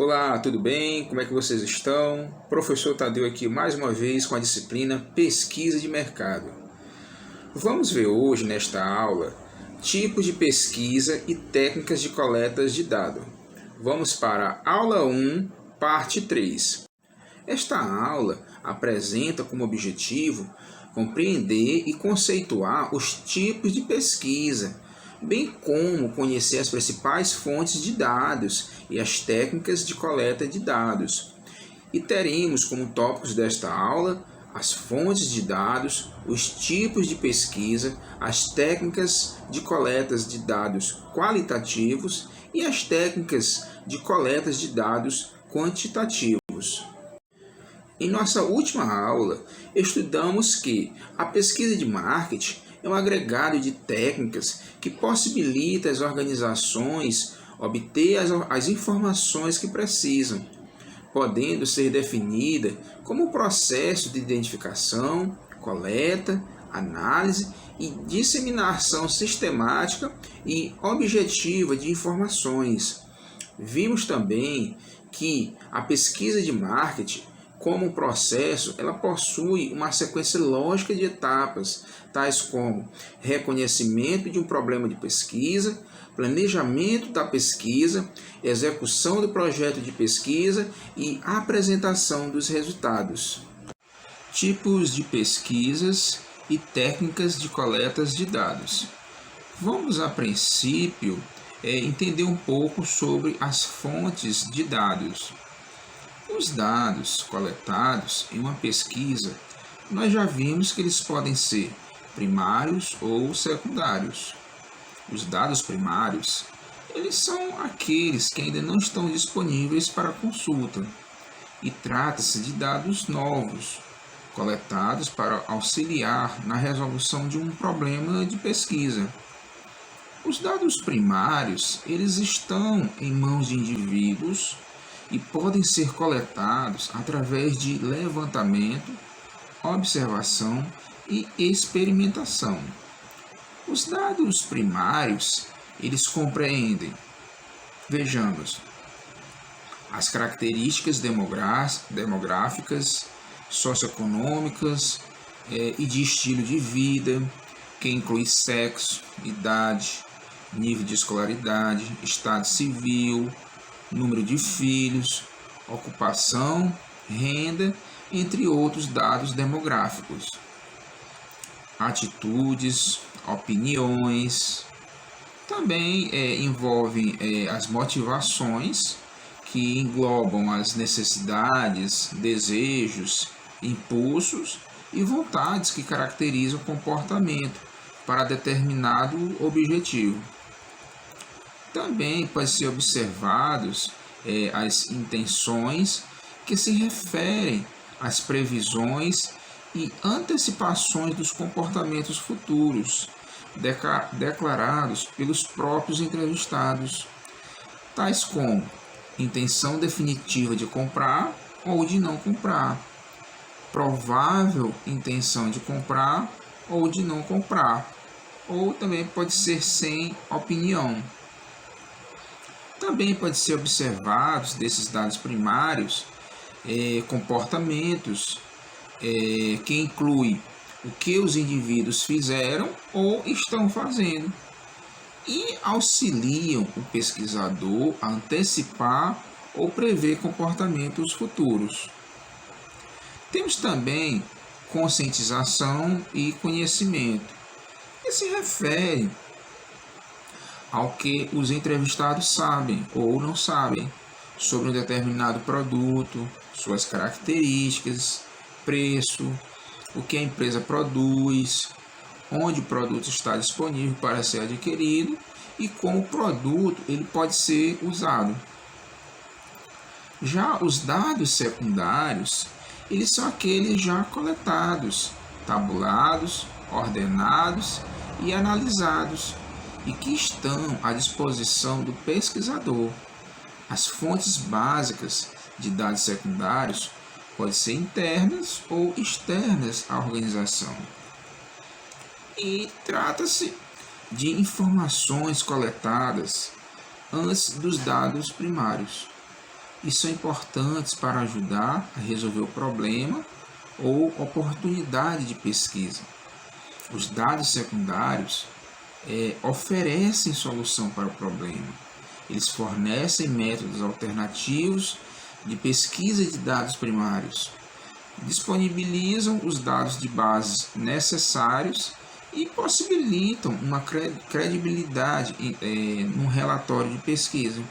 Olá, tudo bem? Como é que vocês estão? Professor Tadeu aqui mais uma vez com a disciplina Pesquisa de Mercado. Vamos ver hoje nesta aula tipos de pesquisa e técnicas de coletas de dados. Vamos para a aula 1, parte 3. Esta aula apresenta como objetivo compreender e conceituar os tipos de pesquisa, bem como conhecer as principais fontes de dados e as técnicas de coleta de dados. E teremos como tópicos desta aula as fontes de dados, os tipos de pesquisa, as técnicas de coletas de dados qualitativos e as técnicas de coletas de dados quantitativos. Em nossa última aula, estudamos que a pesquisa de marketing é um agregado de técnicas que possibilita às organizações obter as informações que precisam, podendo ser definida como o processo de identificação, coleta, análise e disseminação sistemática e objetiva de informações. Vimos também que a pesquisa de marketing, como processo, ela possui uma sequência lógica de etapas, tais como reconhecimento de um problema de pesquisa, planejamento da pesquisa, execução do projeto de pesquisa e apresentação dos resultados. Tipos de pesquisas e técnicas de coletas de dados. Vamos, a princípio, entender um pouco sobre as fontes de dados. Os dados coletados em uma pesquisa, nós já vimos que eles podem ser primários ou secundários. Os dados primários, eles são aqueles que ainda não estão disponíveis para consulta, e trata-se de dados novos, coletados para auxiliar na resolução de um problema de pesquisa. Os dados primários, eles estão em mãos de indivíduos e podem ser coletados através de levantamento, observação e experimentação. Os dados primários, eles compreendem, vejamos, as características demográficas, socioeconômicas e de estilo de vida, que inclui sexo, idade, nível de escolaridade, estado civil, número de filhos, ocupação, renda, entre outros dados demográficos. Atitudes, opiniões, também envolvem as motivações, que englobam as necessidades, desejos, impulsos e vontades que caracterizam o comportamento para determinado objetivo. Também pode ser observados as intenções, que se referem às previsões e antecipações dos comportamentos futuros, declarados pelos próprios entrevistados, tais como intenção definitiva de comprar ou de não comprar, provável intenção de comprar ou de não comprar, ou também pode ser sem opinião. Também pode ser observados desses dados primários comportamentos que incluem o que os indivíduos fizeram ou estão fazendo e auxiliam o pesquisador a antecipar ou prever comportamentos futuros. Temos também conscientização e conhecimento, que se refere ao que os entrevistados sabem ou não sabem sobre um determinado produto, suas características, preço, o que a empresa produz, onde o produto está disponível para ser adquirido e como o produto ele pode ser usado. Já os dados secundários, eles são aqueles já coletados, tabulados, ordenados e analisados e que estão à disposição do pesquisador. As fontes básicas de dados secundários podem ser internas ou externas à organização. E trata-se de informações coletadas antes dos dados primários. e são importantes para ajudar a resolver o problema ou oportunidade de pesquisa. Os dados secundários oferecem solução para o problema. Eles fornecem métodos alternativos de pesquisa de dados primários, disponibilizam os dados de base necessários e possibilitam uma credibilidade num relatório de pesquisa.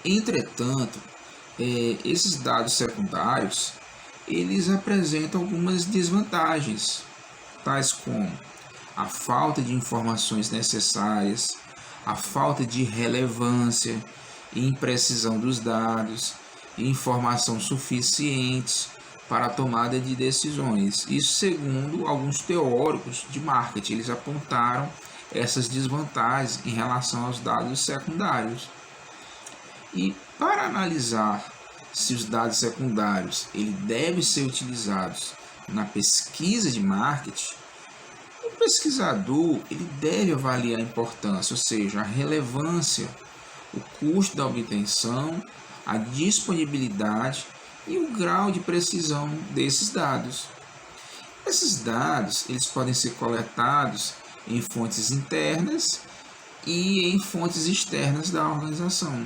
Entretanto, esses dados secundários eles apresentam algumas desvantagens, tais como a falta de informações necessárias, a falta de relevância e imprecisão dos dados, e informação suficiente para a tomada de decisões. Isso segundo alguns teóricos de marketing, eles apontaram essas desvantagens em relação aos dados secundários. E para analisar se os dados secundários ele devem ser utilizados na pesquisa de marketing, o pesquisador ele deve avaliar a importância, ou seja, a relevância, o custo da obtenção, a disponibilidade e o grau de precisão desses dados. Esses dados eles podem ser coletados em fontes internas e em fontes externas da organização.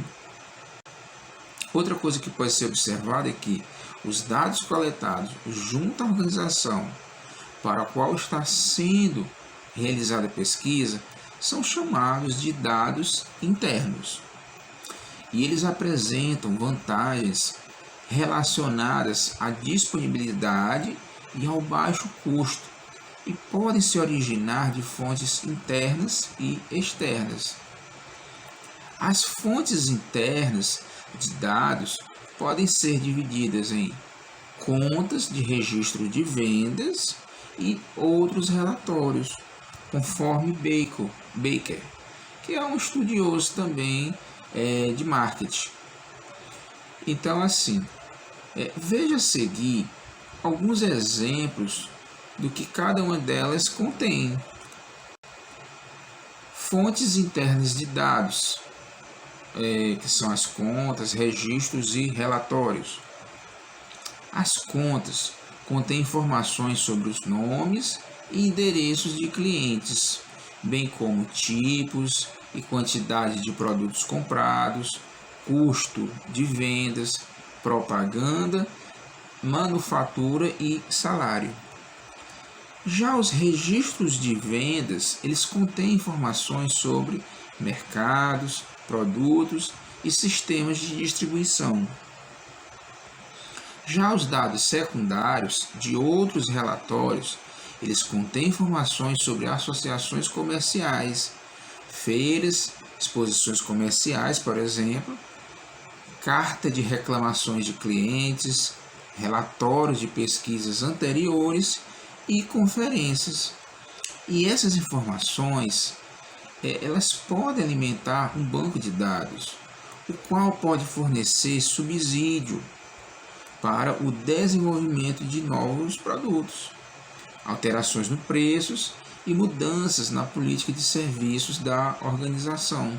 Outra coisa que pode ser observada é que os dados coletados junto à organização para a qual está sendo realizada a pesquisa são chamados de dados internos. E eles apresentam vantagens relacionadas à disponibilidade e ao baixo custo e podem se originar de fontes internas e externas. As fontes internas de dados podem ser divididas em contas de registro de vendas e outros relatórios, conforme Baker, que é um estudioso também de marketing. Então, assim, veja a seguir alguns exemplos do que cada uma delas contém. Fontes internas de dados, que são as contas, registros e relatórios. As contas contêm informações sobre os nomes e endereços de clientes, bem como tipos e quantidade de produtos comprados, custo de vendas, propaganda, manufatura e salário. Já os registros de vendas, eles contêm informações sobre mercados, produtos e sistemas de distribuição. Já os dados secundários de outros relatórios, eles contêm informações sobre associações comerciais, feiras, exposições comerciais, por exemplo, carta de reclamações de clientes, relatórios de pesquisas anteriores e conferências. E essas informações, elas podem alimentar um banco de dados, o qual pode fornecer subsídio para o desenvolvimento de novos produtos, alterações no preços e mudanças na política de serviços da organização.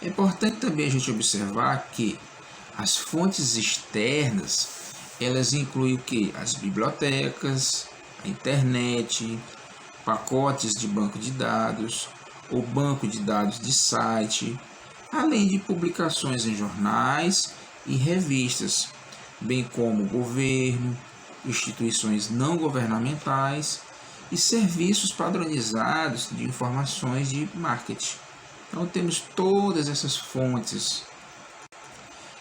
É importante também a gente observar que as fontes externas, elas incluem o quê? As bibliotecas, a internet, pacotes de banco de dados, ou banco de dados de site, além de publicações em jornais e revistas, bem como governo, instituições não governamentais e serviços padronizados de informações de marketing. Então temos todas essas fontes.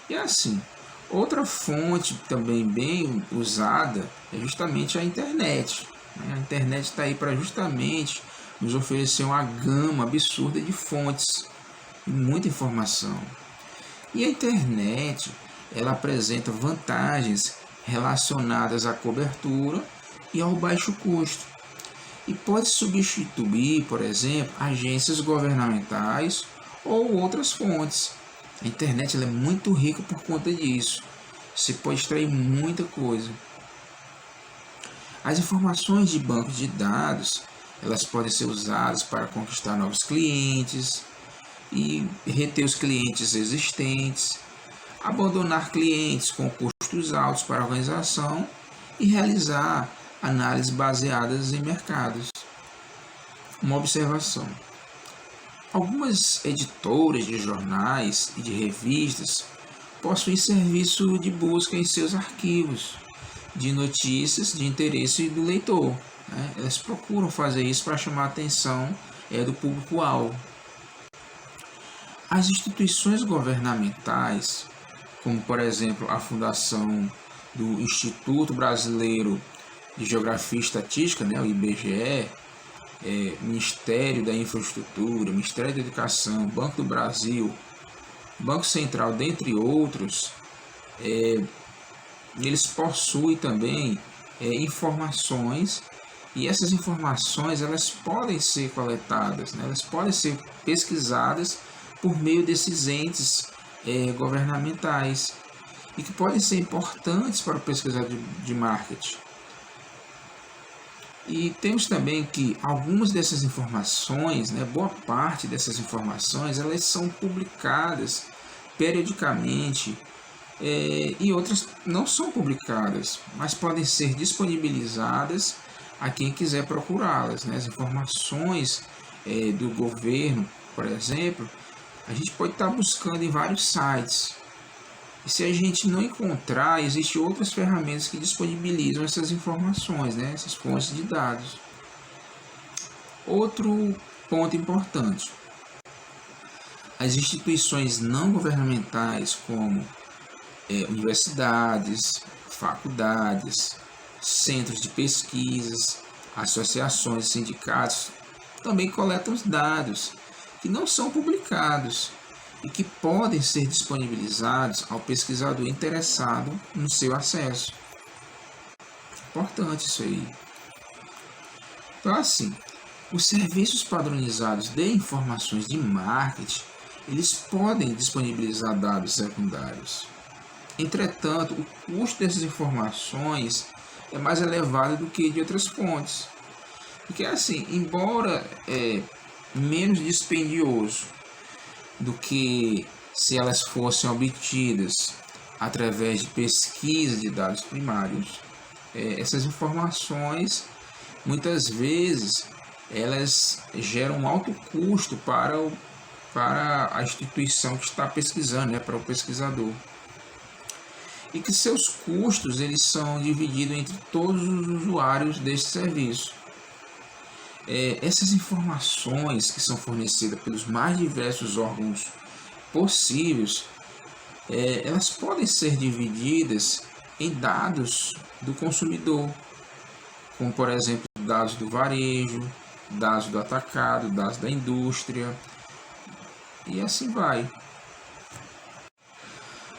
E assim, outra fonte também bem usada é justamente a internet. A internet está aí para justamente nos oferecer uma gama absurda de fontes, muita informação. E a internet, ela apresenta vantagens relacionadas à cobertura e ao baixo custo. E pode substituir, por exemplo, agências governamentais ou outras fontes. A internet ela é muito rica por conta disso. Você pode extrair muita coisa. As informações de bancos de dados, elas podem ser usadas para conquistar novos clientes, e reter os clientes existentes, abandonar clientes com custos altos para a organização e realizar análises baseadas em mercados. Uma observação: algumas editoras de jornais e de revistas possuem serviço de busca em seus arquivos de notícias de interesse do leitor. Elas procuram fazer isso para chamar a atenção do público-alvo. As instituições governamentais, como por exemplo a fundação do Instituto Brasileiro de Geografia e Estatística, o IBGE, Ministério da Infraestrutura, Ministério da Educação, Banco do Brasil, Banco Central, dentre outros, eles possuem também informações, e essas informações elas podem ser coletadas, elas podem ser pesquisadas por meio desses entes governamentais e que podem ser importantes para o pesquisador de marketing. E temos também que algumas dessas informações, boa parte dessas informações, elas são publicadas periodicamente e outras não são publicadas, mas podem ser disponibilizadas a quem quiser procurá-las. As informações do governo, por exemplo, a gente pode estar buscando em vários sites. E se a gente não encontrar, existem outras ferramentas que disponibilizam essas informações, essas fontes de dados. Outro ponto importante: as instituições não governamentais, como universidades, faculdades, centros de pesquisas, associações, sindicatos, também coletam dados que não são publicados e que podem ser disponibilizados ao pesquisador interessado no seu acesso. Importante isso aí. Então, assim, os serviços padronizados de informações de marketing, eles podem disponibilizar dados secundários. Entretanto, o custo dessas informações é mais elevado do que de outras fontes. Porque, assim, embora menos dispendioso do que se elas fossem obtidas através de pesquisa de dados primários, essas informações muitas vezes elas geram um alto custo para a instituição que está pesquisando, para o pesquisador, e que seus custos eles são divididos entre todos os usuários deste serviço. Essas informações que são fornecidas pelos mais diversos órgãos possíveis, elas podem ser divididas em dados do consumidor, como por exemplo dados do varejo, dados do atacado, dados da indústria, e assim vai.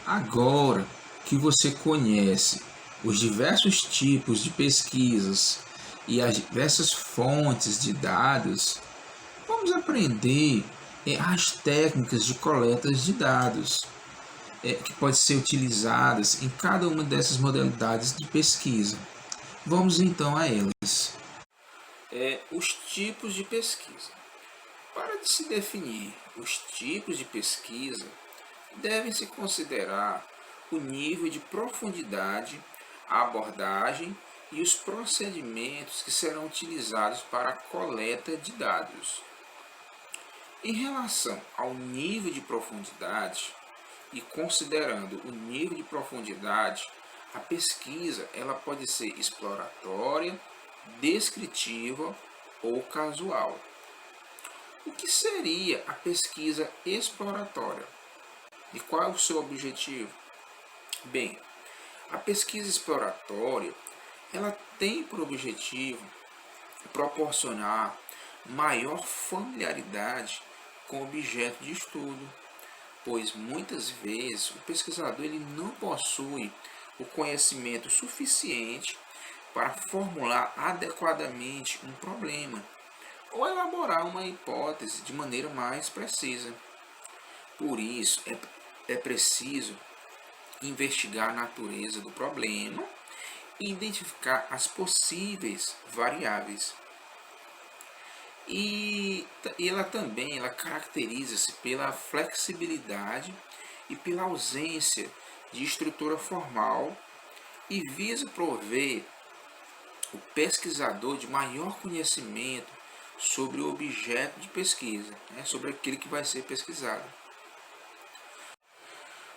Agora que você conhece os diversos tipos de pesquisas e as diversas fontes de dados, vamos aprender as técnicas de coleta de dados que podem ser utilizadas em cada uma dessas modalidades de pesquisa. Vamos então a elas. Os tipos de pesquisa. Para se definir os tipos de pesquisa, devem-se considerar o nível de profundidade, a abordagem e os procedimentos que serão utilizados para a coleta de dados. Em relação ao nível de profundidade, e considerando o nível de profundidade, a pesquisa ela pode ser exploratória, descritiva ou casual. O que seria a pesquisa exploratória? E qual é o seu objetivo? Bem, a pesquisa exploratória ela tem por objetivo proporcionar maior familiaridade com o objeto de estudo, pois muitas vezes o pesquisador ele não possui o conhecimento suficiente para formular adequadamente um problema ou elaborar uma hipótese de maneira mais precisa. Por isso, é preciso investigar a natureza do problema e identificar as possíveis variáveis. E ela também caracteriza-se pela flexibilidade e pela ausência de estrutura formal e visa prover o pesquisador de maior conhecimento sobre o objeto de pesquisa, né, sobre aquilo que vai ser pesquisado.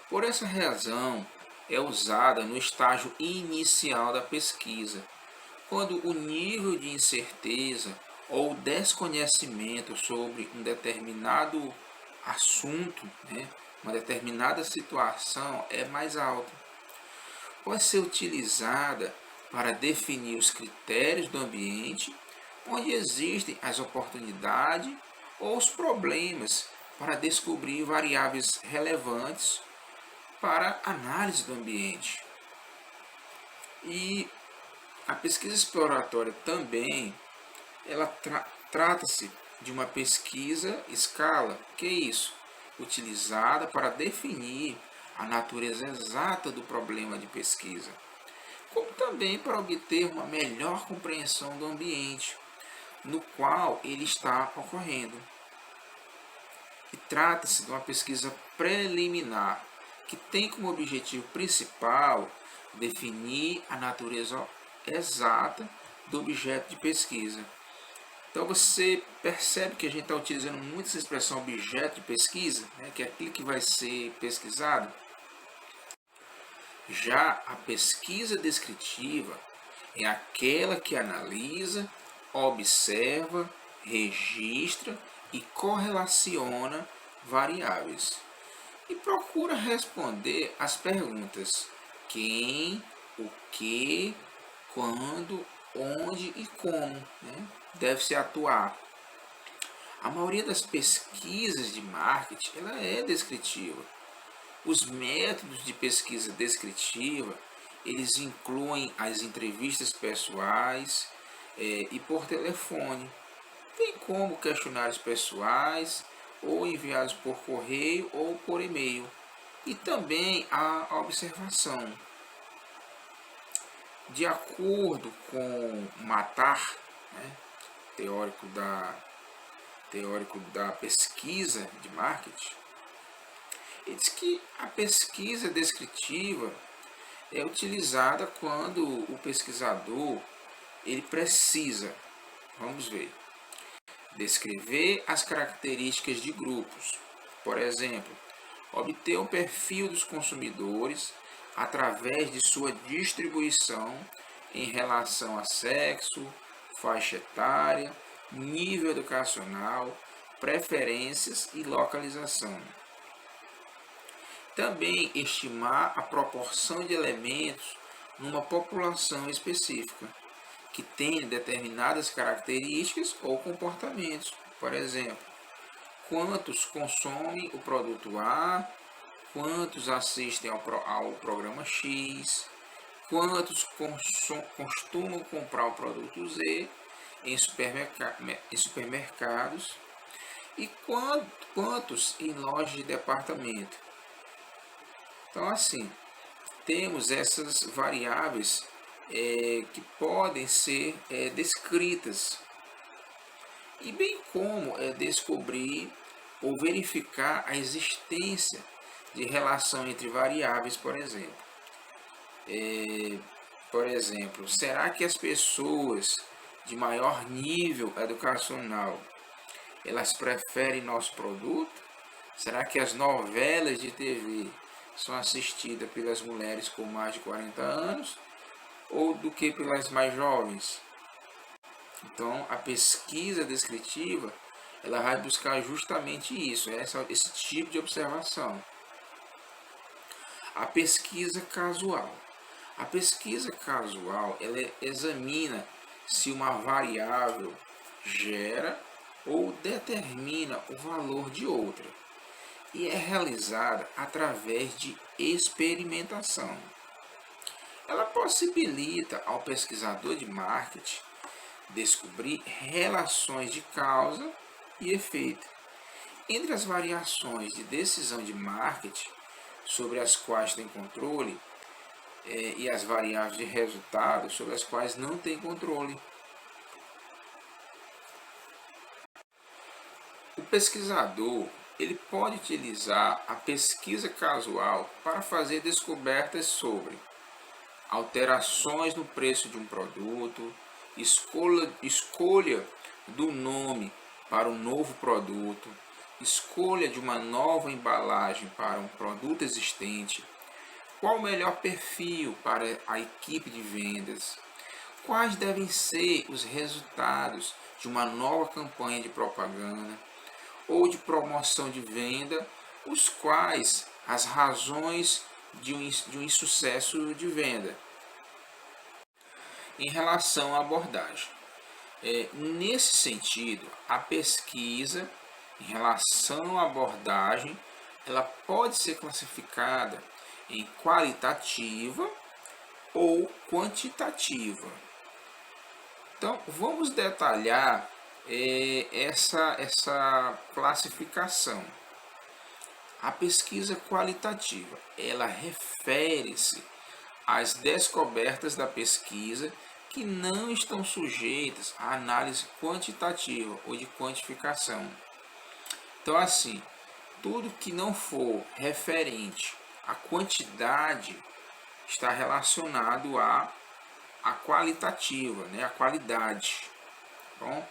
Por essa razão, é usada no estágio inicial da pesquisa, quando o nível de incerteza ou desconhecimento sobre um determinado assunto, né, uma determinada situação é mais alto. Pode ser utilizada para definir os critérios do ambiente, onde existem as oportunidades ou os problemas para descobrir variáveis relevantes para análise do ambiente. E a pesquisa exploratória também, ela trata-se de uma pesquisa escala, que é isso? Utilizada para definir a natureza exata do problema de pesquisa, como também para obter uma melhor compreensão do ambiente no qual ele está ocorrendo. E trata-se de uma pesquisa preliminar, que tem como objetivo principal definir a natureza exata do objeto de pesquisa. Então você percebe que a gente está utilizando muito essa expressão objeto de pesquisa, né, que é aquilo que vai ser pesquisado. Já a pesquisa descritiva é aquela que analisa, observa, registra e correlaciona variáveis e procura responder às perguntas quem, o que, quando, onde e como, né, deve-se atuar. A maioria das pesquisas de marketing ela é descritiva. Os métodos de pesquisa descritiva eles incluem as entrevistas pessoais e por telefone, bem como questionários pessoais ou enviados por correio ou por e-mail, e também a observação. De acordo com Matar, né, teórico da pesquisa de marketing, ele diz que a pesquisa descritiva é utilizada quando o pesquisador ele precisa, vamos ver, descrever as características de grupos. Por exemplo, obter o perfil dos consumidores através de sua distribuição em relação a sexo, faixa etária, nível educacional, preferências e localização. Também estimar a proporção de elementos numa população específica, que tenha determinadas características ou comportamentos. Por exemplo, quantos consomem o produto A, quantos assistem ao programa X, quantos costumam comprar o produto Z em supermercados e quantos em lojas de departamento. Então, assim, temos essas variáveis que podem ser descritas, e bem como descobrir ou verificar a existência de relação entre variáveis, por exemplo. Será que as pessoas de maior nível educacional elas preferem nosso produto? Será que as novelas de TV são assistidas pelas mulheres com mais de 40 anos ou do que pelas mais jovens? Então, a pesquisa descritiva ela vai buscar justamente isso, esse tipo de observação. A pesquisa casual. A pesquisa casual ela examina se uma variável gera ou determina o valor de outra e é realizada através de experimentação. Ela possibilita ao pesquisador de marketing descobrir relações de causa e efeito entre as variações de decisão de marketing sobre as quais tem controle e as variáveis de resultado sobre as quais não tem controle. pesquisador ele pode utilizar a pesquisa casual para fazer descobertas sobre alterações no preço de um produto, escolha do nome para um novo produto, escolha de uma nova embalagem para um produto existente, qual o melhor perfil para a equipe de vendas, quais devem ser os resultados de uma nova campanha de propaganda ou de promoção de venda, os quais as razões de um insucesso de venda. Em relação à abordagem, nesse sentido, a pesquisa em relação à abordagem, ela pode ser classificada em qualitativa ou quantitativa. Então, vamos detalhar essa classificação. A pesquisa qualitativa, ela refere-se às descobertas da pesquisa que não estão sujeitas à análise quantitativa ou de quantificação. Então, assim, tudo que não for referente à quantidade está relacionado à qualitativa, né? A qualidade. Bom?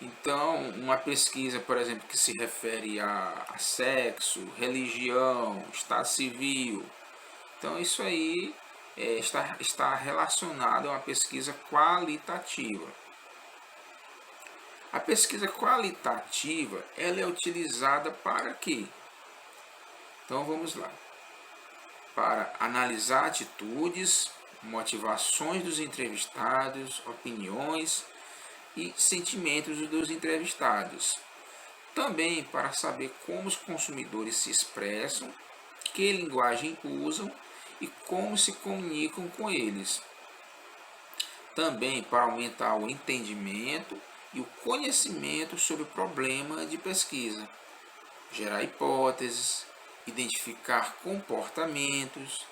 Então, uma pesquisa, por exemplo, que se refere a sexo, religião, estado civil, então isso aí está relacionado a uma pesquisa qualitativa. A pesquisa qualitativa, ela é utilizada para quê? Então vamos lá. Para analisar atitudes, motivações dos entrevistados, opiniões e sentimentos dos entrevistados. Também para saber como os consumidores se expressam, que linguagem usam e como se comunicam com eles. Também para aumentar o entendimento e o conhecimento sobre o problema de pesquisa, gerar hipóteses, identificar comportamentos,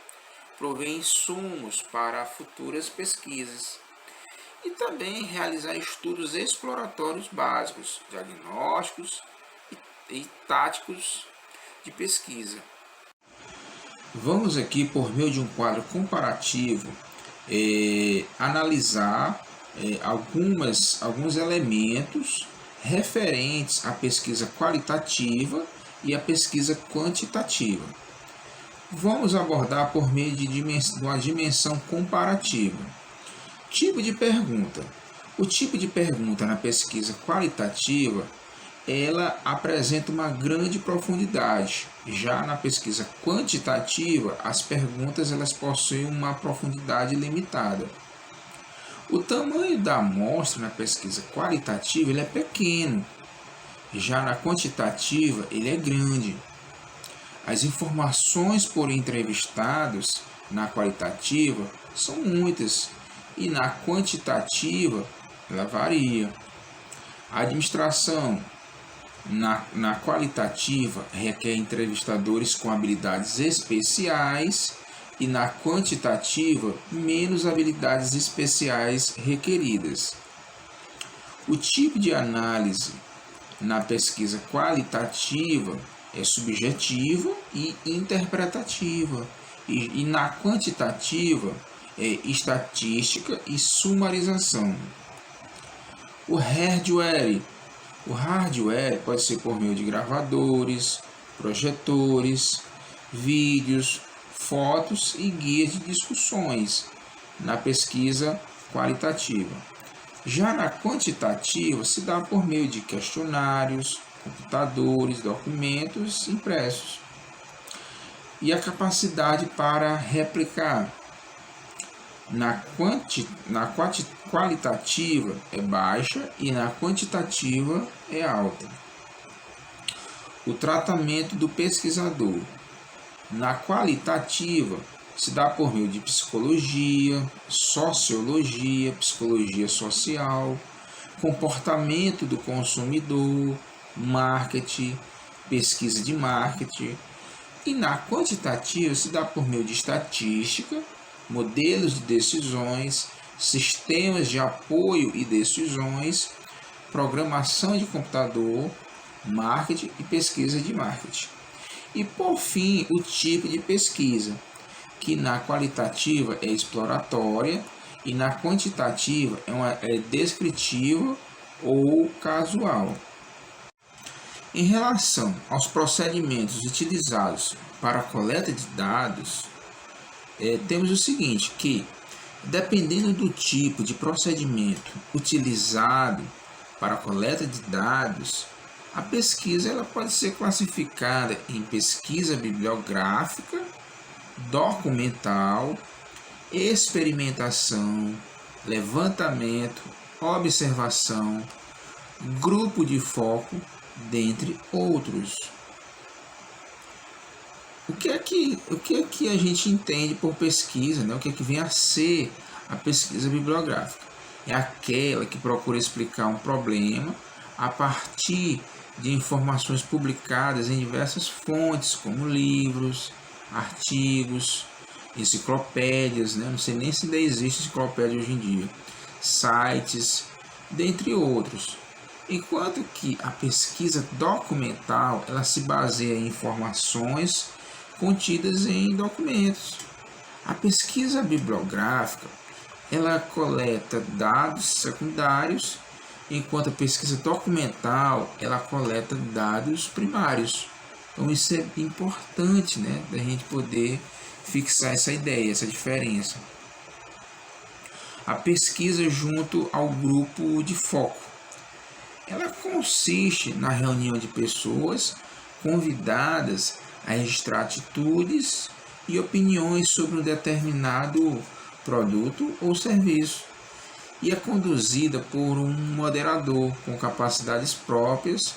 prover insumos para futuras pesquisas e também realizar estudos exploratórios básicos, diagnósticos e táticos de pesquisa. Vamos aqui, por meio de um quadro comparativo, analisar alguns elementos referentes à pesquisa qualitativa e à pesquisa quantitativa. Vamos abordar por meio de uma dimensão comparativa. Tipo de pergunta. O tipo de pergunta na pesquisa qualitativa, ela apresenta uma grande profundidade. Já na pesquisa quantitativa, as perguntas elas possuem uma profundidade limitada. O tamanho da amostra na pesquisa qualitativa ele é pequeno. Já na quantitativa, ele é grande. As informações por entrevistados na qualitativa são muitas e na quantitativa ela varia. A administração na qualitativa requer entrevistadores com habilidades especiais e na quantitativa menos habilidades especiais requeridas. O tipo de análise na pesquisa qualitativa é subjetiva e interpretativa, e na quantitativa é estatística e sumarização. O hardware pode ser por meio de gravadores, projetores, vídeos, fotos e guias de discussões na pesquisa qualitativa. Já na quantitativa se dá por meio de questionários, computadores, documentos impressos. E a capacidade para replicar. Na qualitativa é baixa e na quantitativa é alta. O tratamento do pesquisador. Na qualitativa se dá por meio de psicologia, sociologia, psicologia social, comportamento do consumidor, marketing, pesquisa de marketing. E na quantitativa se dá por meio de estatística, modelos de decisões, sistemas de apoio e decisões, programação de computador, marketing e pesquisa de marketing. E por fim, o tipo de pesquisa, que na qualitativa é exploratória e na quantitativa é descritiva ou casual. Em relação aos procedimentos utilizados para a coleta de dados, temos o seguinte, que dependendo do tipo de procedimento utilizado para a coleta de dados, a pesquisa ela pode ser classificada em pesquisa bibliográfica, documental, experimentação, levantamento, observação, grupo de foco, dentre outros. O que é que a gente entende por pesquisa, né? O que é que vem a ser a pesquisa bibliográfica? É aquela que procura explicar um problema a partir de informações publicadas em diversas fontes, como livros, artigos, enciclopédias, né? Não sei nem se ainda existe enciclopédia hoje em dia, sites, dentre outros. Enquanto que a pesquisa documental ela se baseia em informações contidas em documentos. A pesquisa bibliográfica ela coleta dados secundários, enquanto a pesquisa documental ela coleta dados primários. Então isso é importante, né, da gente poder fixar essa ideia, essa diferença. A pesquisa junto ao grupo de foco, ela consiste na reunião de pessoas convidadas a registrar atitudes e opiniões sobre um determinado produto ou serviço e é conduzida por um moderador com capacidades próprias,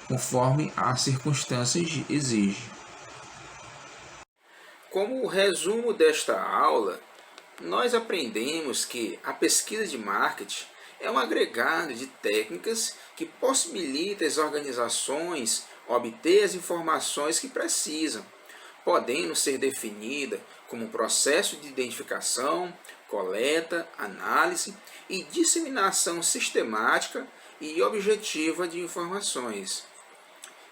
conforme as circunstâncias exigem. Como resumo desta aula, nós aprendemos que a pesquisa de marketing é um agregado de técnicas que possibilita às organizações obter as informações que precisam, podendo ser definida como um processo de identificação, coleta, análise e disseminação sistemática e objetiva de informações.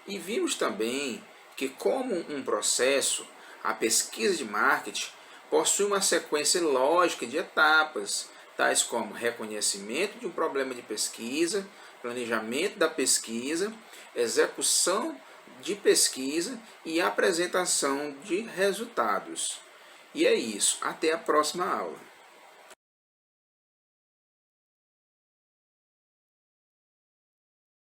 E vimos também que, como um processo, a pesquisa de marketing possui uma sequência lógica de etapas, tais como reconhecimento de um problema de pesquisa, planejamento da pesquisa, execução de pesquisa e apresentação de resultados. E é isso. Até a próxima aula.